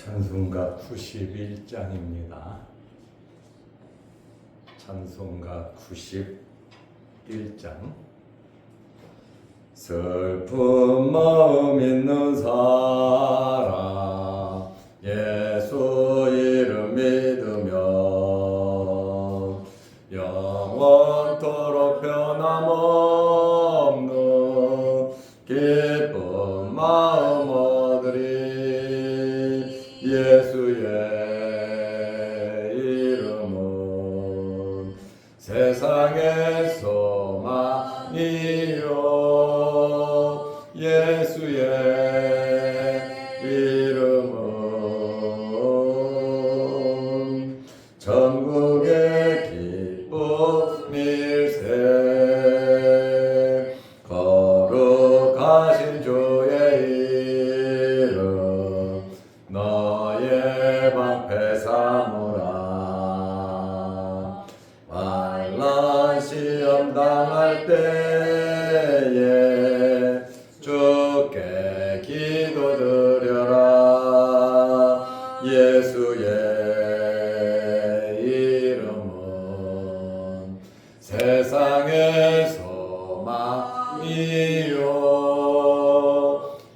찬송가 91장입니다. 찬송가 91장. 슬픈 마음 있는 사람 예수 이름 믿으며 영원토록 변함없는 기쁜 마음 얻으리. 예수의 이름은 세상의 소망이요. 예수의 이름은 전국의 기쁨일세. 거룩하신 주의 이름 너의 방패 삼으라. 환난 시험 당할 때에 주께 기도드려라. 예수의 이름은 세상의 소망이요.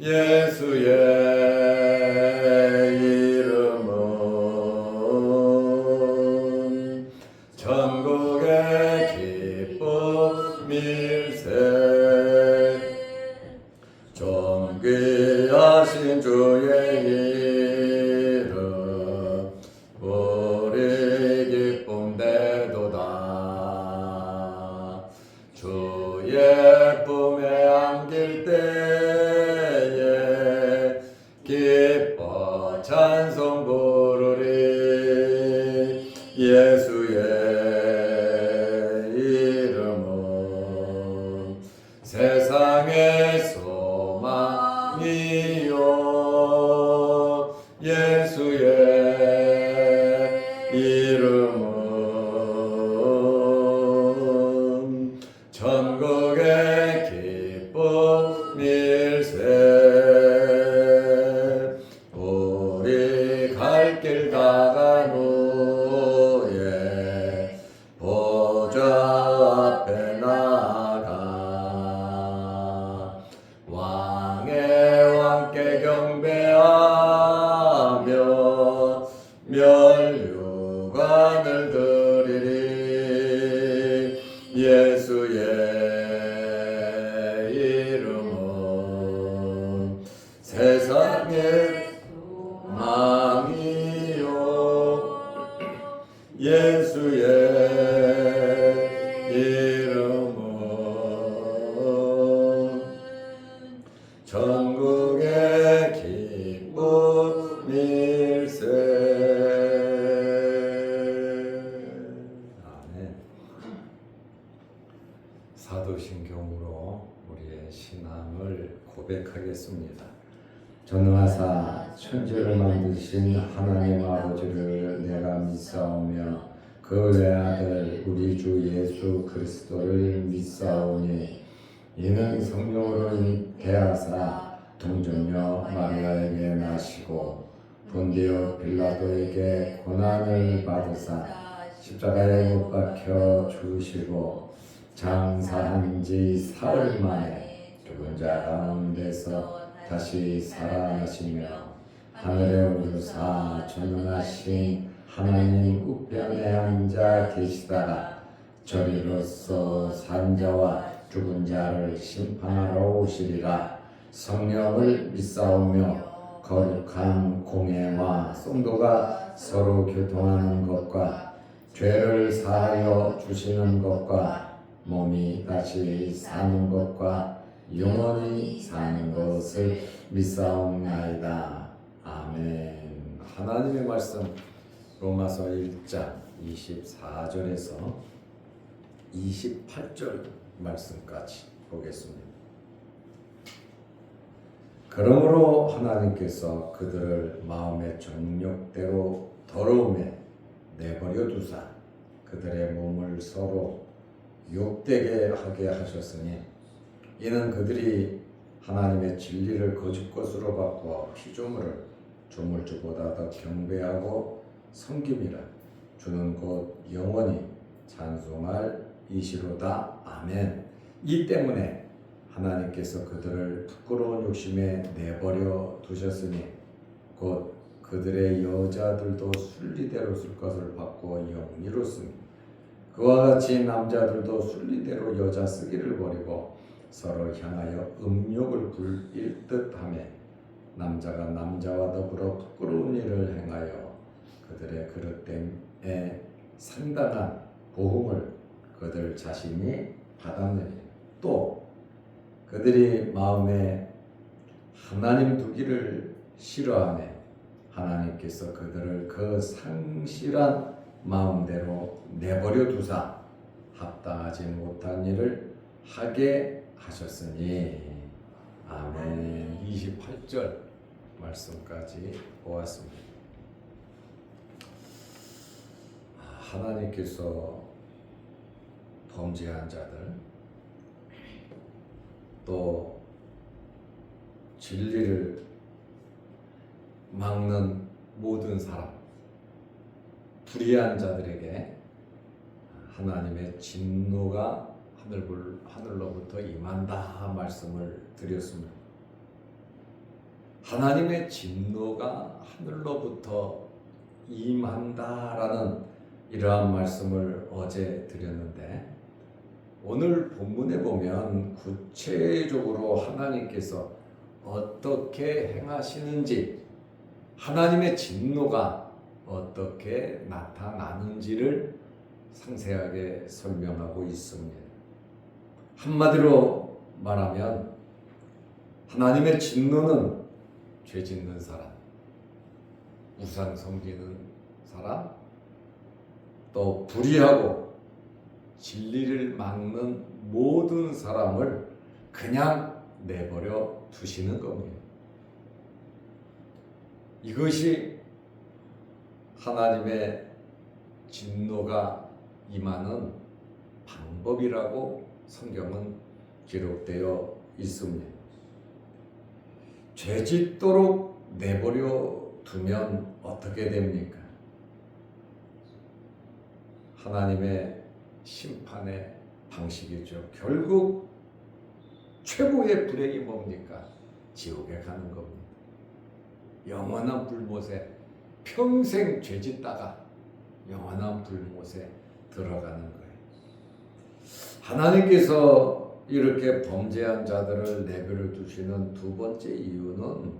예수의 이름은 전국의 기쁨일세. 존귀하신 주의 이름 우리 기쁨 되도다. 주의 품에 안길 때에 기뻐 찬송 부르리. 예수의 이름은 세상의 소망이요. 예수의 이름은 전국의 기쁨일세. 우리 갈 길 다간 후에 보좌 앞에 나가 왕의 왕께 경배하며 면류관을 드리리. 예수의 이름은 세상의 소망이요. 예수의 이름은 전국의 기쁨일세. 아멘. 사도신경으로 우리의 신앙을 고백하겠습니다. 전능하사 천지를 만드신 하나님 아버지를 내가 믿사오며 그 외아들 우리 주 예수 그리스도를 믿사오니 이는 성령으로 대하사 동정녀 마리아에게 나시고 본디오 빌라도에게 고난을 받으사 십자가에 못 박혀 죽으시고 장사한 지 사흘 만에 죽은 자 가운데서 다시 살아나시며 하늘에 오르사 전능하신 하나님 우편에 앉아 계시다가 저리로서 산 자와 죽은 자를 심판하러 오시리라. 성령을 믿사오며 거룩한 공예와 성도가 서로 교통하는 것과 죄를 사하여 주시는 것과 몸이 다시 사는 것과 영원히 사는 것을 믿사옵나이다. 아멘. 하나님의 말씀 로마서 1장 24절에서 28절 말씀까지 보겠습니다. 그러므로 하나님께서 그들을 마음의 정욕대로 더러움에 내버려 두사 그들의 몸을 서로 욕되게 하게 하셨으니 이는 그들이 하나님의 진리를 거짓 것으로 바꾸어 피조물을 조물주보다 더 경배하고 섬김이라. 주는 곧 영원히 찬송할 이시로다. 아멘. 이 때문에 하나님께서 그들을 부끄러운 욕심에 내버려 두셨으니 곧 그들의 여자들도 순리대로 쓸 것을 받고 영리로 쓰니 그와 같이 남자들도 순리대로 여자 쓰기를 버리고 서로 향하여 음욕을 부릴 듯하며 남자가 남자와 더불어 부끄러운 일을 행하여 그들의 그릇됨에 상당한 보응을 그들 자신이 받았느니 또 그들이 마음에 하나님 두기를 싫어하며 하나님께서 그들을 그 상실한 마음대로 내버려 두사 합당하지 못한 일을 하게 하셨으니. 아멘. 28절 말씀까지 보았습니다. 하나님께서 범죄한 자들 또 진리를 막는 모든 사람, 불의한 자들에게 하나님의 진노가 하늘로부터 임한다 말씀을 드렸습니다. 하나님의 진노가 하늘로부터 임한다라는 이러한 말씀을 어제 드렸는데 오늘 본문에 보면 구체적으로 하나님께서 어떻게 행하시는지, 하나님의 진노가 어떻게 나타나는지를 상세하게 설명하고 있습니다. 한마디로 말하면 하나님의 진노는 죄 짓는 사람, 우상 섬기는 사람, 또 불의하고 진리를 막는 모든 사람을 그냥 내버려 두시는 겁니다. 이것이 하나님의 진노가 임하는 방법이라고 성경은 기록되어 있습니다. 죄짓도록 내버려 두면 어떻게 됩니까? 하나님의 심판의 방식이죠. 결국 최고의 불행이 뭡니까? 지옥에 가는 겁니다. 영원한 불못에 평생 죄짓다가 영원한 불못에 들어가는 거예요. 하나님께서 이렇게 범죄한 자들을 내버려 두시는 두 번째 이유는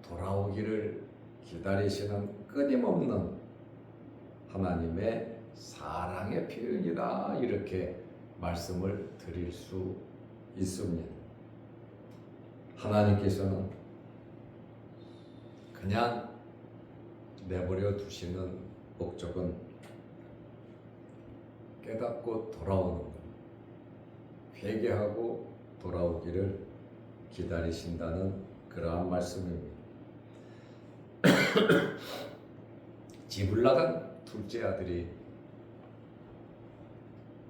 돌아오기를 기다리시는 끊임없는 하나님의 사랑의 표현이다, 이렇게 말씀을 드릴 수 있습니다. 하나님께서는 그냥 내버려 두시는 목적은 깨닫고 돌아오는 것, 회개하고 돌아오기를 기다리신다는 그러한 말씀입니다. 집을 나간 둘째 아들이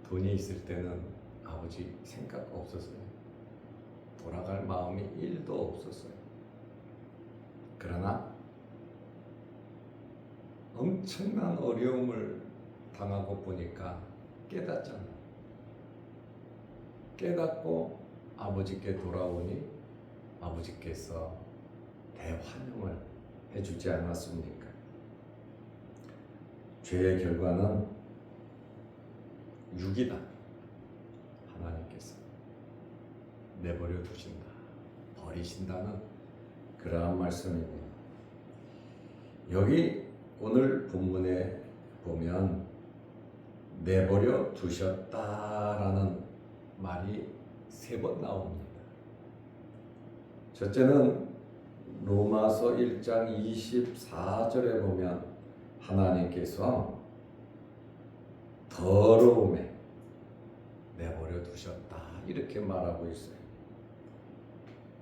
돈이 있을 때는 아버지 생각 없었어요. 돌아갈 마음이 1도 없었어요. 그러나 엄청난 어려움을 당하고 보니까 깨닫잖아요. 깨닫고 아버지께 돌아오니 아버지께서 대환영을 해주지 않았습니까? 죄의 결과는 육이다. 하나님께서 내버려 두신다, 버리신다는 그러한 말씀입니다. 여기 오늘 본문에 보면 내버려 두셨다라는 말이 3번 나옵니다. 첫째는 로마서 1장 24절에 보면 하나님께서 더러움에 내버려 두셨다, 이렇게 말하고 있어요.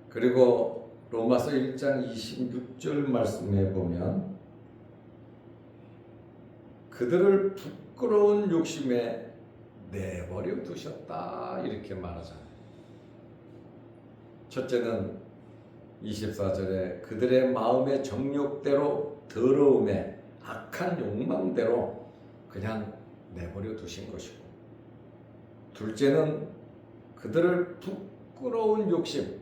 그리고 로마서 1장 26절 말씀에 보면 그들을 부끄러운 욕심에 내버려 두셨다, 이렇게 말하잖아요. 첫째는 24절에 그들의 마음의 정욕대로 더러움에 악한 욕망대로 그냥 내버려 두신 것이고, 둘째는 그들을 부끄러운 욕심,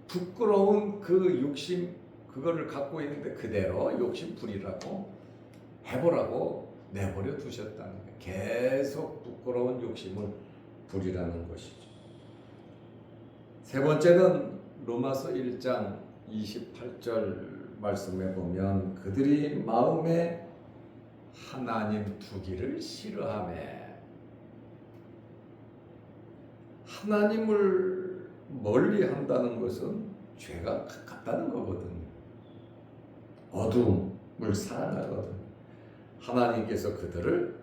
부끄러운 그 욕심, 그거를 갖고 있는데 그대로 욕심 부리라고 해보라고 내버려 두셨다는 거예요. 계속 부끄러운 욕심을 부리라는 것이죠. 세 번째는 로마서 1장 28절 말씀에 보면 그들이 마음에 하나님 두기를 싫어하며, 하나님을 멀리 한다는 것은 죄가 가깝다는 거거든요. 어둠을 사랑하거든. 하나님께서 그들을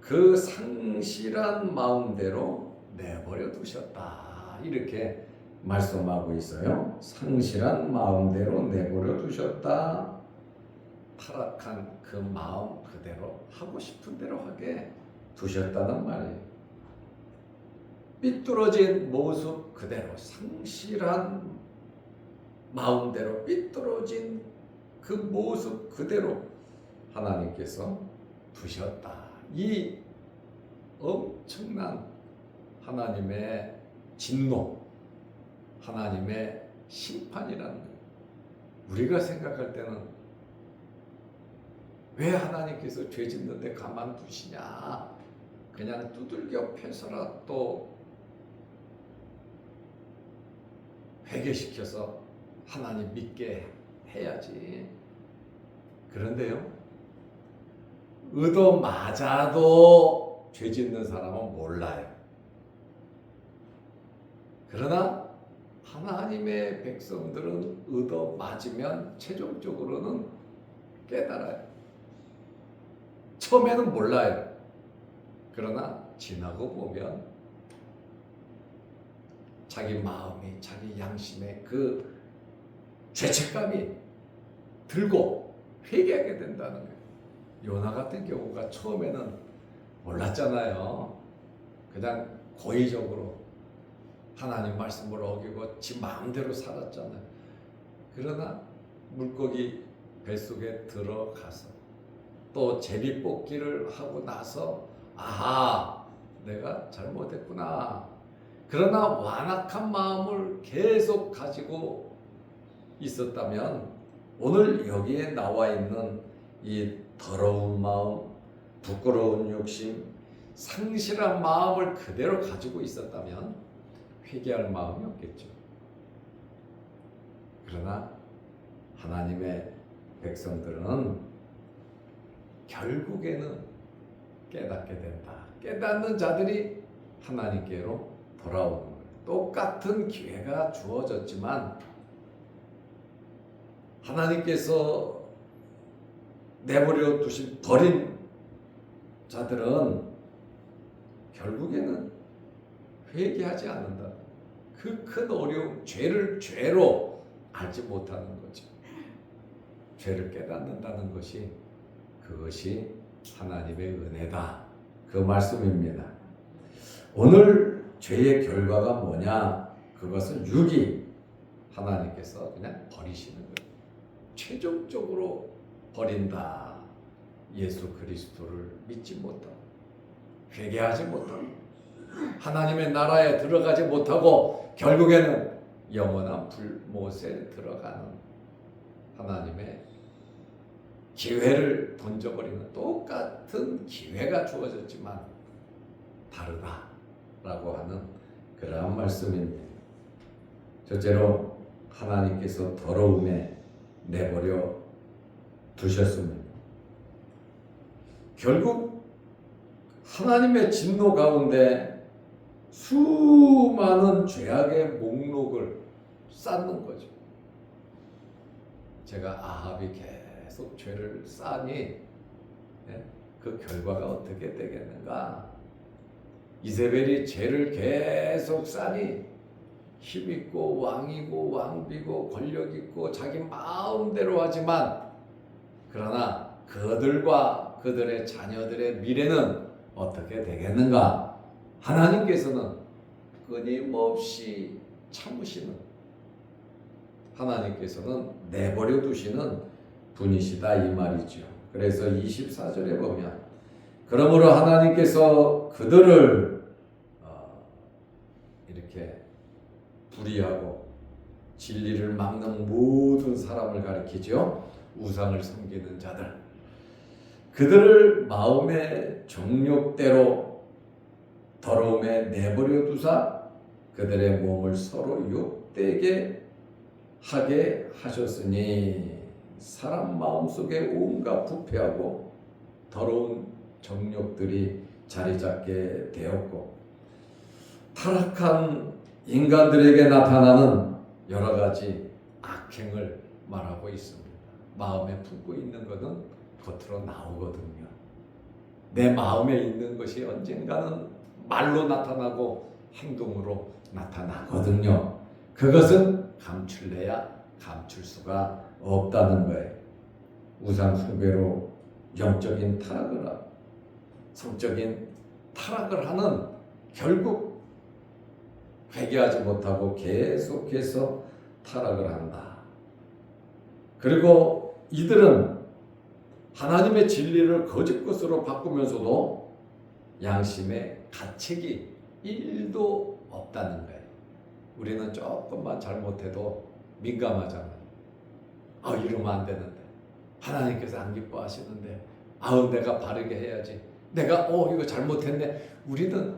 그 상실한 마음대로 내버려 두셨다, 이렇게 말씀하고 있어요. 상실한 마음대로 내버려 두셨다. 타락한 그 마음 그대로 하고 싶은 대로 하게 두셨다는 말이에요. 삐뚤어진 모습 그대로, 상실한 마음대로, 삐뚤어진 그 모습 그대로 하나님께서 두셨다. 이 엄청난 하나님의 진노, 하나님의 심판이라는 거예요. 우리가 생각할 때는 왜 하나님께서 죄 짓는데 가만두시냐, 그냥 두들겨 패서라 또 회개시켜서 하나님 믿게 해야지. 그런데요, 의도맞아도 죄 짓는 사람은 몰라요. 그러나 하나님의 백성들은 의도맞으면 최종적으로는 깨달아요. 처음에는 몰라요. 그러나 지나고 보면 자기 마음이, 자기 양심에 그 죄책감이 들고 회개하게 된다는 거예요. 요나 같은 경우가 처음에는 몰랐잖아요. 그냥 고의적으로 하나님 말씀을 어기고 지 마음대로 살았잖아요. 그러나 물고기 뱃속에 들어가서 또 제비뽑기를 하고 나서 아하, 내가 잘못했구나. 그러나 완악한 마음을 계속 가지고 있었다면 오늘 여기에 나와 있는 이 더러운 마음, 부끄러운 욕심, 상실한 마음을 그대로 가지고 있었다면 회개할 마음이 없겠죠. 그러나 하나님의 백성들은 결국에는 깨닫게 된다. 깨닫는 자들이 하나님께로 돌아오는 거예요. 똑같은 기회가 주어졌지만 하나님께서 내버려 두신 버린 자들은 결국에는 회개하지 않는다. 그 큰 어려움, 죄를 죄로 알지 못하는 거죠. 죄를 깨닫는다는 것이, 그것이 하나님의 은혜다, 그 말씀입니다. 오늘 죄의 결과가 뭐냐? 그것은 유기, 하나님께서 그냥 버리시는 거예요. 최종적으로 버린다. 예수 그리스도를 믿지 못하고 회개하지 못하고 하나님의 나라에 들어가지 못하고 결국에는 영원한 불못에 들어가는 하나님의 기회를 던져버리는, 똑같은 기회가 주어졌지만 다르다라고 하는 그러한 말씀입니다. 첫째로 하나님께서 더러움에 내버려 두셨습니다. 결국 하나님의 진노 가운데 수많은 죄악의 목록을 쌓는 거죠. 제가 아합이 계속 죄를 쌓니 그 결과가 어떻게 되겠는가? 이세벨이 죄를 계속 쌓니 힘있고 왕이고 왕비고 권력있고 자기 마음대로 하지만, 그러나 그들과 그들의 자녀들의 미래는 어떻게 되겠는가? 하나님께서는 끊임없이 참으시는, 하나님께서는 내버려 두시는 분이시다 이 말이죠. 그래서 24절에 보면 그러므로 하나님께서 그들을 이렇게 불의하고 진리를 막는 모든 사람을 가리키죠. 우상을 섬기는 자들, 그들을 마음의 정욕대로 더러움에 내버려 두사 그들의 몸을 서로 욕되게 하게 하셨으니 사람 마음속에 온갖 부패하고 더러운 정욕들이 자리 잡게 되었고 타락한 인간들에게 나타나는 여러 가지 악행을 말하고 있습니다. 마음에 품고 있는 것은 겉으로 나오거든요. 내 마음에 있는 것이 언젠가는 말로 나타나고 행동으로 나타나거든요. 그것은 감출래야 감출 수가 없다는 거예요. 우상 숭배로 영적인 타락을 하고 성적인 타락을 하는 결국 회개하지 못하고 계속해서 타락을 한다. 그리고 이들은 하나님의 진리를 거짓 것으로 바꾸면서도 양심의 가책이 1도 없다는 거예요. 우리는 조금만 잘못해도 민감하잖아요. 이러면 안 되는데 하나님께서 안 기뻐하시는데 내가 바르게 해야지. 내가 이거 잘못했네. 우리는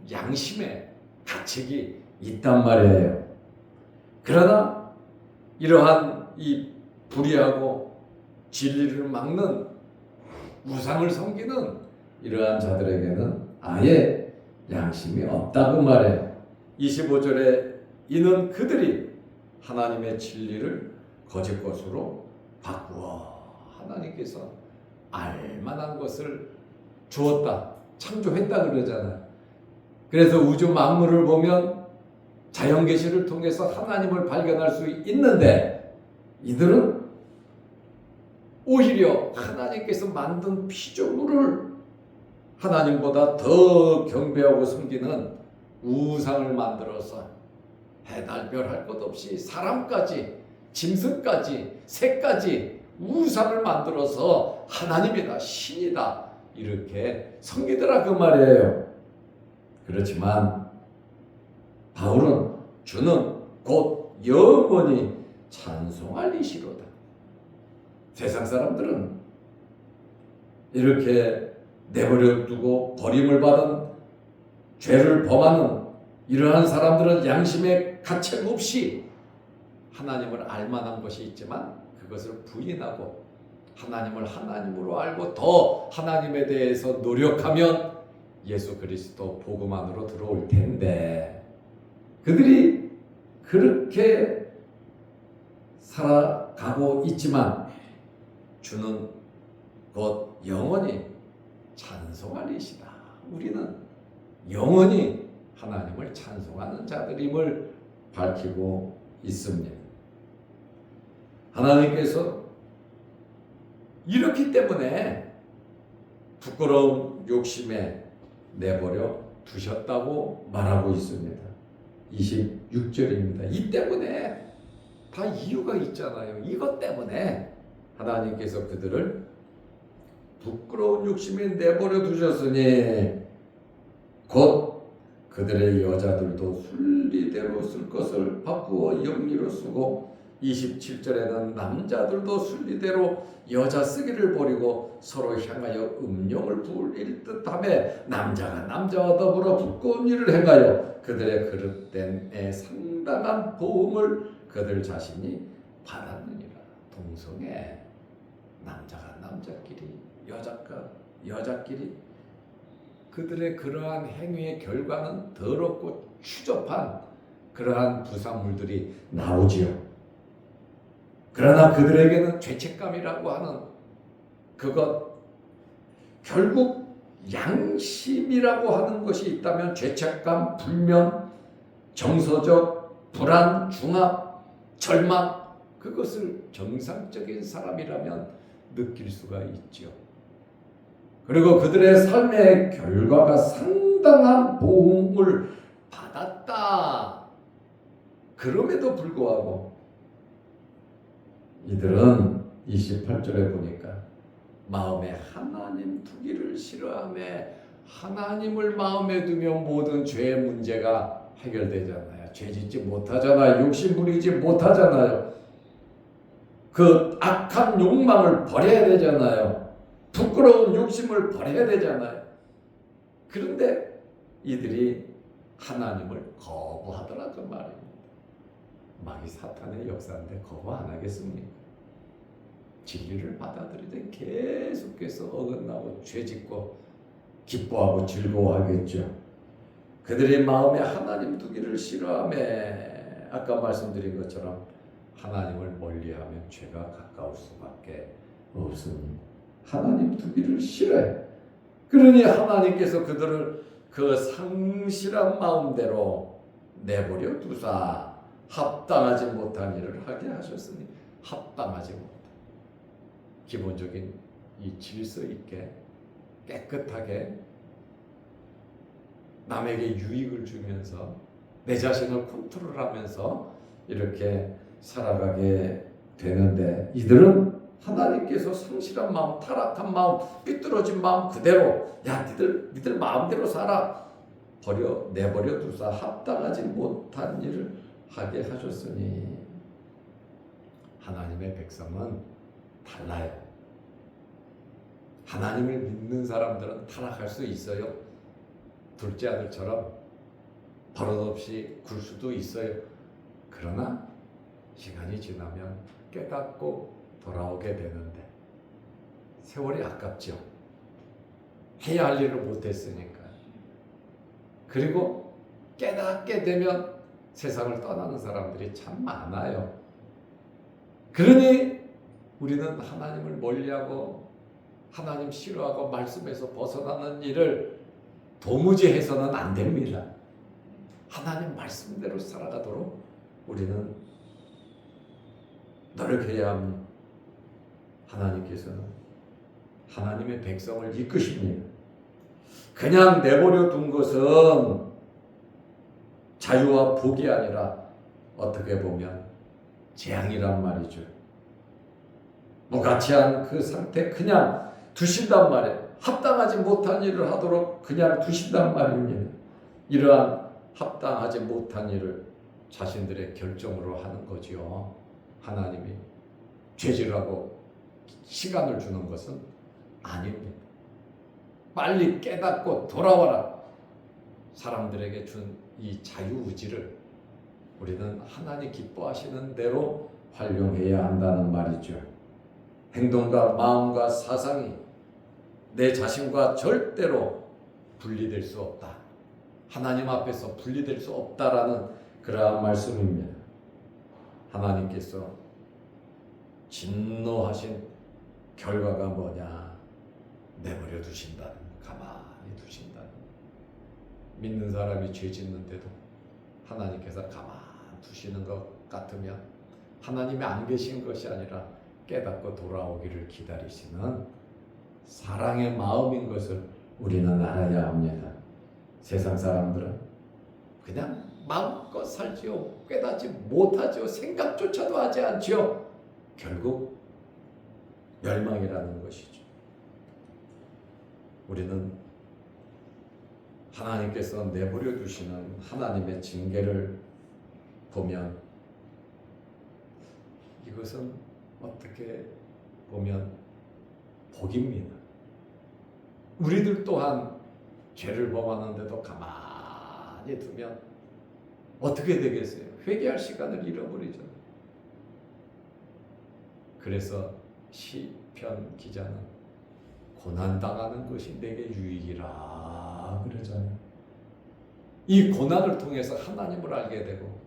양심의 가책이 있단 말이에요. 그러나 이러한 이 불의하고 진리를 막는 우상을 섬기는 이러한 자들에게는 아예 양심이 없다고 말해요. 25절에 이는 그들이 하나님의 진리를 거짓 것으로 바꾸어 하나님께서 알만한 것을 주었다, 창조했다 그러잖아요. 그래서 우주 만물을 보면 자연 계시를 통해서 하나님을 발견할 수 있는데 이들은 오히려 하나님께서 만든 피조물을 하나님보다 더 경배하고 섬기는 우상을 만들어서 해달별 할 것 없이 사람까지 짐승까지 새까지 우상을 만들어서 하나님이다 신이다 이렇게 섬기더라 그 말이에요. 그렇지만 바울은 주는 곧 영원히 찬송할 이시로다. 세상 사람들은 이렇게 내버려 두고 버림을 받은 죄를 범하는 이러한 사람들은 양심의 가책 없이 하나님을 알만한 것이 있지만 그것을 부인하고 하나님을 하나님으로 알고 더 하나님에 대해서 노력하면 예수 그리스도 복음 안으로 들어올 텐데 그들이 그렇게 살아가고 있지만 주는 곧 영원히 찬송할 이시다. 우리는 영원히 하나님을 찬송하는 자들임을 밝히고 있습니다. 하나님께서 이렇기 때문에 부끄러운 욕심에 내버려 두셨다고 말하고 있습니다. 26절입니다. 이 때문에 다 이유가 있잖아요. 이것 때문에 하나님께서 그들을 부끄러운 욕심에 내버려 두셨으니 곧 그들의 여자들도 순리대로 쓸 것을 바꾸어 영리로 쓰고 27절에는 남자들도 순리대로 여자 쓰기를 버리고 서로 향하여 음욕을 부릴 듯하며 남자가 남자와 더불어 부끄러운 일을 행하여 그들의 그릇된 애 상당한 보응을 그들 자신이 받았느니라. 동성애 남자가 남자끼리 여자가 여자끼리 그들의 그러한 행위의 결과는 더럽고 추접한 그러한 부산물들이 나오지요. 그러나 그들에게는 죄책감이라고 하는 그것 결국 양심이라고 하는 것이 있다면 죄책감, 불면, 정서적 불안, 중압, 절망 그것을 정상적인 사람이라면 느낄 수가 있지요. 그리고 그들의 삶의 결과가 상당한 보응을 받았다. 그럼에도 불구하고 이들은 28절에 보니까 마음에 하나님 두기를 싫어하며 하나님을 마음에 두면 모든 죄의 문제가 해결되잖아요. 죄 짓지 못하잖아요. 욕심 부리지 못하잖아요. 그 악한 욕망을 버려야 되잖아요. 부끄러운 욕심을 버려야 되잖아요. 그런데 이들이 하나님을 거부하더라 그 말입니다. 마귀 사탄의 역사인데 거부 안 하겠습니까? 진리를 받아들이되 계속해서 어긋나고 죄짓고 기뻐하고 즐거워하겠죠. 그들의 마음에 하나님 두기를 싫어하며 아까 말씀드린 것처럼 하나님을 멀리하면 죄가 가까울 수밖에 없습니다. 하나님 두기를 싫어해. 그러니 하나님께서 그들을 그 상실한 마음대로 내버려 두사 합당하지 못한 일을 하게 하셨으니 합당하지 못한 기본적인 이 질서 있게 깨끗하게 남에게 유익을 주면서 내 자신을 컨트롤하면서 이렇게 살아가게 되는데 이들은 하나님께서 상실한 마음, 타락한 마음, 삐뚤어진 마음 그대로 야 니들 마음대로 살아 내버려 두사 합당하지 못한 일을 하게 하셨으니 하나님의 백성은 달라요. 하나님을 믿는 사람들은 타락할 수 있어요. 둘째 아들처럼 버릇없이 굴 수도 있어요. 그러나 시간이 지나면 깨닫고 돌아오게 되는데 세월이 아깝죠. 해야 할 일을 못했으니까. 그리고 깨닫게 되면 세상을 떠나는 사람들이 참 많아요. 그러니 우리는 하나님을 멀리하고 하나님 싫어하고 말씀에서 벗어나는 일을 도무지 해서는 안 됩니다. 하나님 말씀대로 살아가도록 우리는 노력해야 합니다. 하나님께서는 하나님의 백성을 이끄십니다. 그냥 내버려 둔 것은 자유와 복이 아니라 어떻게 보면 재앙이란 말이죠. 무가치한 그 상태 그냥 두신단 말이에요. 합당하지 못한 일을 하도록 그냥 두신단 말입니다. 이러한 합당하지 못한 일을 자신들의 결정으로 하는 거지요. 하나님이 죄질하고 시간을 주는 것은 아닙니다. 빨리 깨닫고 돌아와라. 사람들에게 준 이 자유의지를 우리는 하나님 기뻐하시는 대로 활용해야 한다는 말이죠. 행동과 마음과 사상이 내 자신과 절대로 분리될 수 없다. 하나님 앞에서 분리될 수 없다라는 그러한 말씀입니다. 하나님께서 진노하신 결과가 뭐냐? 내버려 두신다는, 가만히 두신다는. 믿는 사람이 죄 짓는데도 하나님께서 가만히 두시는 것 같으면 하나님이 안 계신 것이 아니라 깨닫고 돌아오기를 기다리시는 사랑의 마음인 것을 우리는 알아야 합니다. 세상 사람들은 그냥 마음껏 살지요. 깨닫지 못하지요. 생각조차도 하지 않지요. 결국 멸망이라는 것이죠. 우리는 하나님께서 내버려 두시는 하나님의 징계를 보면 이것은 어떻게 보면 복입니다. 우리들 또한 죄를 범하는데도 가만히 두면 어떻게 되겠어요? 회개할 시간을 잃어버리죠. 그래서 시편 기자는 고난당하는 것이 내게 유익이라 그러잖아요. 이 고난을 통해서 하나님을 알게 되고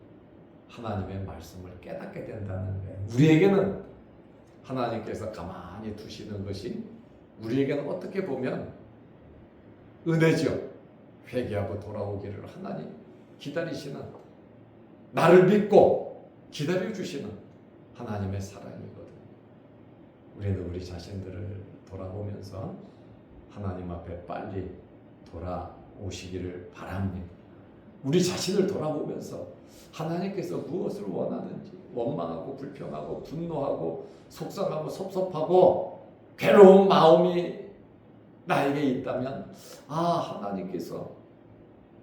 하나님의 말씀을 깨닫게 된다는 거예요. 우리에게는 하나님께서 가만히 두시는 것이 우리에게는 어떻게 보면 은혜죠. 회개하고 돌아오기를 하나님 기다리시는, 나를 믿고 기다려주시는 하나님의 사랑이거든요. 우리는 우리 자신들을 돌아보면서 하나님 앞에 빨리 돌아오시기를 바랍니다. 우리 자신을 돌아보면서 하나님께서 무엇을 원하는지, 원망하고 불평하고 분노하고 속상하고 섭섭하고 괴로운 마음이 나에게 있다면 하나님께서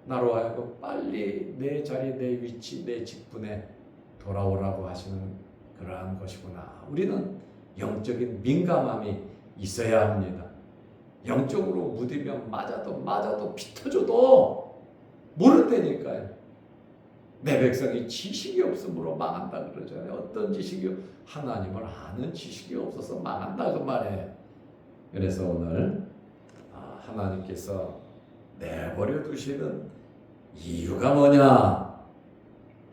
나로 하여금 빨리 내 자리, 내 위치, 내 직분에 돌아오라고 하시는 그러한 것이구나. 우리는 영적인 민감함이 있어야 합니다. 영적으로 무디면 맞아도 피 터져도 모른다니까요. 내 백성이 지식이 없으므로 망한다 그러잖아요. 어떤 지식이요? 하나님을 아는 지식이 없어서 망한다 그 말이에요. 그래서 오늘 하나님께서 내버려 두시는 이유가 뭐냐?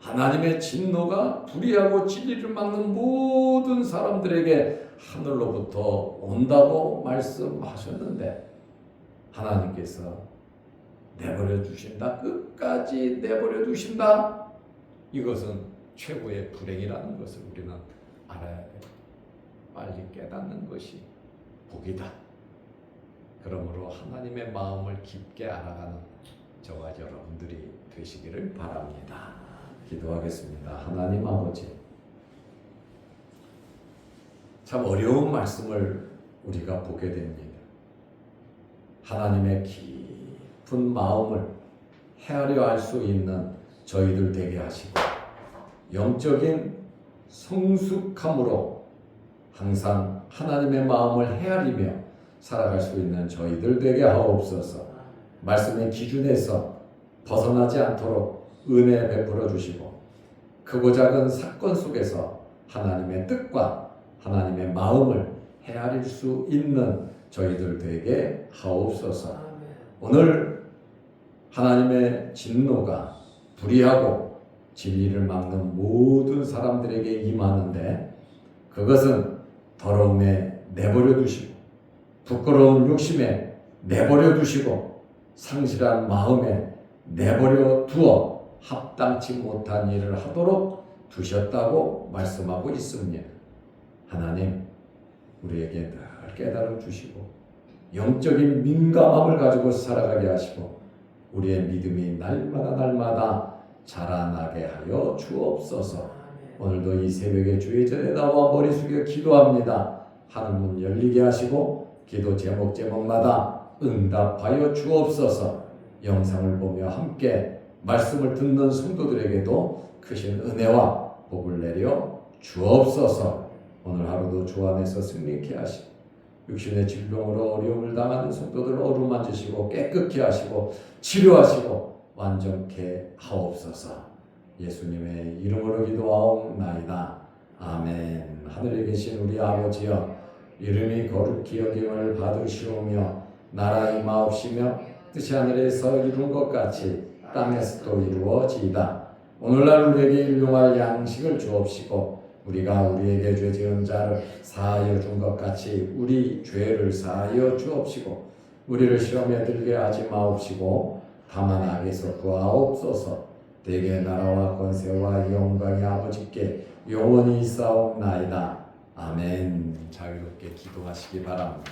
하나님의 진노가 불의하고 진리를 막는 모든 사람들에게 하늘로부터 온다고 말씀하셨는데 하나님께서 내버려 두신다. 끝까지 내버려 두신다. 이것은 최고의 불행이라는 것을 우리는 알아야 돼요. 빨리 깨닫는 것이 복이다. 그러므로 하나님의 마음을 깊게 알아가는 저와 여러분들이 되시기를 바랍니다. 기도하겠습니다. 하나님 아버지, 참 어려운 말씀을 우리가 보게 됩니다. 하나님의 깊은 마음을 헤아려 알 수 있는 저희들 되게 하시고 영적인 성숙함으로 항상 하나님의 마음을 헤아리며 살아갈 수 있는 저희들 되게 하옵소서. 말씀의 기준에서 벗어나지 않도록 은혜 베풀어 주시고 크고 작은 사건 속에서 하나님의 뜻과 하나님의 마음을 헤아릴 수 있는 저희들 되게 하옵소서. 오늘 하나님의 진노가 불의하고 진리를 막는 모든 사람들에게 임하는데 그것은 더러움에 내버려 두시고 부끄러운 욕심에 내버려 두시고 상실한 마음에 내버려 두어 합당치 못한 일을 하도록 두셨다고 말씀하고 있습니다. 하나님, 우리에게 늘 깨달음 주시고 영적인 민감함을 가지고 살아가게 하시고 우리의 믿음이 날마다 자라나게 하여 주옵소서. 오늘도 이 새벽에 주의 전에 나와 머리 숙여 기도합니다. 하늘문 열리게 하시고 기도 제목마다 응답하여 주옵소서. 영상을 보며 함께 말씀을 듣는 성도들에게도 크신 은혜와 복을 내려 주옵소서. 오늘 하루도 주 안에서 승리케 하시고 육신의 질병으로 어려움을 당하는 성도들을 어루만지시고 깨끗게 하시고 치료하시고 완전케 하옵소서. 예수님의 이름으로 기도하옵나이다. 아멘. 하늘에 계신 우리 아버지여, 이름이 거룩히 여김을 받으시오며 나라 임하옵시며 뜻이 하늘에서 이룬 것 같이 땅에서도 이루어지이다. 오늘날 우리에게 일용할 양식을 주옵시고 우리가 우리에게 죄 지은 자를 사하여 준 것 같이 우리 죄를 사하여 주옵시고 우리를 시험에 들게 하지 마옵시고 다만 악에서 구하옵소서. 대개 나라와 권세와 영광이 아버지께 영원히 있사옵나이다. 아멘. 자유롭게 기도하시기 바랍니다.